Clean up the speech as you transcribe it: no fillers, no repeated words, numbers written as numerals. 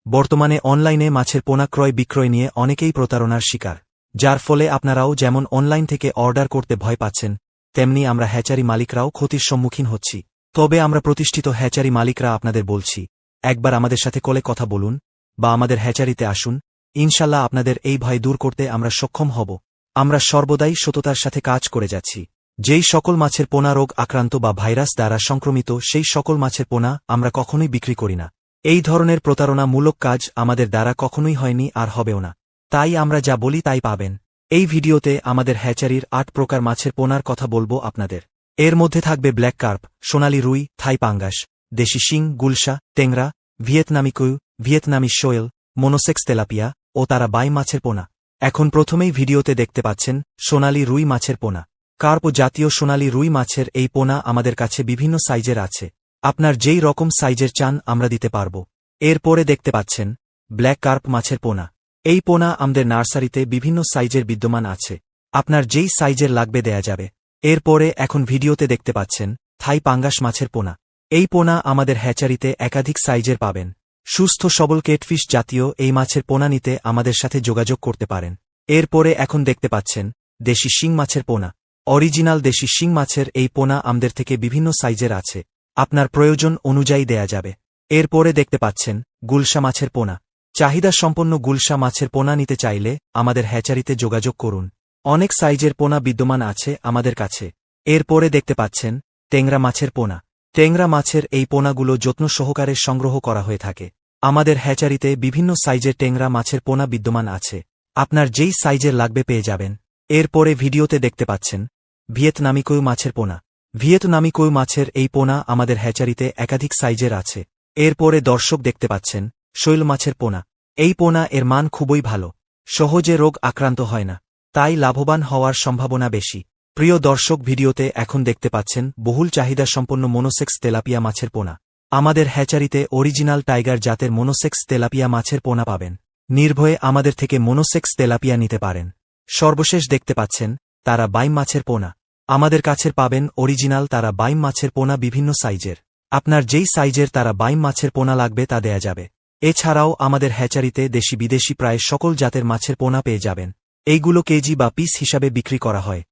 বর্তমানে অনলাইনে মাছের পোনা ক্রয় বিক্রয় নিয়ে অনেকেই প্রতারণার শিকার, যার ফলে আপনারাও যেমন অনলাইন থেকে অর্ডার করতে ভয় পাচ্ছেন, তেমনি আমরা হ্যাচারি মালিকরাও ক্ষতির সম্মুখীন হচ্ছি। তবে আমরা প্রতিষ্ঠিত হ্যাচারি মালিকরা আপনাদের বলছি, একবার আমাদের সাথে কলে কথা বলুন বা আমাদের হ্যাচারিতে আসুন, ইনশাল্লাহ আপনাদের এই ভয় দূর করতে আমরা সক্ষম হব। আমরা সর্বদাই সততার সাথে কাজ করে যাচ্ছি। যেই সকল মাছের পোনা রোগ আক্রান্ত বা ভাইরাস দ্বারা সংক্রমিত সেই সকল মাছের পোনা আমরা কখনোই বিক্রি করি না। এই ধরনের প্রতারণামূলক কাজ আমাদের দ্বারা কখনোই হয়নি আর হবেও না। তাই আমরা যা বলি তাই পাবেন। এই ভিডিওতে আমাদের হ্যাচারির 8 প্রকার মাছের পোনার কথা বলবো আপনাদের। এর মধ্যে থাকবে ব্ল্যাক কার্প, সোনালী রুই, থাই পাঙ্গাস, দেশি শিং, গুলশা, টেংরা, ভিয়েতনামি কুই, ভিয়েতনামি শোয়েল, মোনোসেক্স তেলাপিয়া ও তারা বাই মাছের পোনা। এখন প্রথমেই ভিডিওতে দেখতে পাচ্ছেন সোনালী রুই মাছের পোনা। কার্প জাতীয় সোনালী রুই মাছের এই পোনা আমাদের কাছে বিভিন্ন সাইজের আছে। আপনার যেই রকম সাইজের চান আমরা দিতে পারব। এরপরে দেখতে পাচ্ছেন ব্ল্যাক কার্প মাছের পোনা। এই পোনা আমাদের নার্সারিতে বিভিন্ন সাইজের বিদ্যমান আছে। আপনার যেই সাইজের লাগবে দেয়া যাবে। এরপরে এখন ভিডিওতে দেখতে পাচ্ছেন থাই পাঙ্গাস মাছের পোনা। এই পোনা আমাদের হ্যাচারিতে একাধিক সাইজের পাবেন। সুস্থ সবল কেটফিশ জাতীয় এই মাছের পোনা নিতে আমাদের সাথে যোগাযোগ করতে পারেন। এরপরে এখন দেখতে পাচ্ছেন দেশি শিং মাছের পোনা। অরিজিনাল দেশি শিং মাছের এই পোনা আমাদের থেকে বিভিন্ন সাইজের আছে। আপনার প্রয়োজন অনুযায়ী দেয়া যাবে। এরপরে দেখতে পাচ্ছেন গুলশা মাছের পোনা। চাহিদা সম্পন্ন গুলশা মাছের পোনা নিতে চাইলে আমাদের হ্যাচারিতে যোগাযোগ করুন। অনেক সাইজের পোনা বিদ্যমান আছে আমাদের কাছে। এরপরে দেখতে পাচ্ছেন টেংরা মাছের পোনা। টেংরা মাছের এই পোনাগুলো যত্ন সহকারে সংগ্রহ করা হয়ে থাকে। আমাদের হ্যাচারিতে বিভিন্ন সাইজের টেংরা মাছের পোনা বিদ্যমান আছে। আপনার যেই সাইজের লাগবে পেয়ে যাবেন। এরপরে ভিডিওতে দেখতে পাচ্ছেন ভিয়েতনামি কুই মাছের পোনা। ভিয়েতনামি কুই মাছের এই পোনা আমাদের হ্যাচারিতে একাধিক সাইজের আছে। এরপরে দর্শক দেখতে পাচ্ছেন শৈল মাছের পোনা। এই পোনা এর মান খুবই ভালো, সহজে রোগ আক্রান্ত হয় না, তাই লাভবান হওয়ার সম্ভাবনা বেশি। প্রিয় দর্শক, ভিডিওতে এখন দেখতে পাচ্ছেন বহুল চাহিদা সম্পন্ন মোনোসেক্স তেলাপিয়া মাছের পোনা। আমাদের হ্যাচারিতে অরিজিনাল টাইগার জাতের মোনোসেক্স তেলাপিয়া মাছের পোনা পাবেন। নির্ভয়ে আমাদের থেকে মোনোসেক্স তেলাপিয়া নিতে পারেন। সর্বশেষ দেখতে পাচ্ছেন তারা বাইম মাছের পোনা। আমাদের কাছে পাবেন অরিজিনাল তারা বাইম মাছের পোনা বিভিন্ন সাইজের। আপনার যেই সাইজের তারা বাইম মাছের পোনা লাগবে তা দেয়া যাবে। এছাড়াও আমাদের হ্যাচারিতে দেশি বিদেশি প্রায় সকল জাতের মাছের পোনা পেয়ে যাবেন। এইগুলো কেজি বা পিস হিসাবে বিক্রি করা হয়।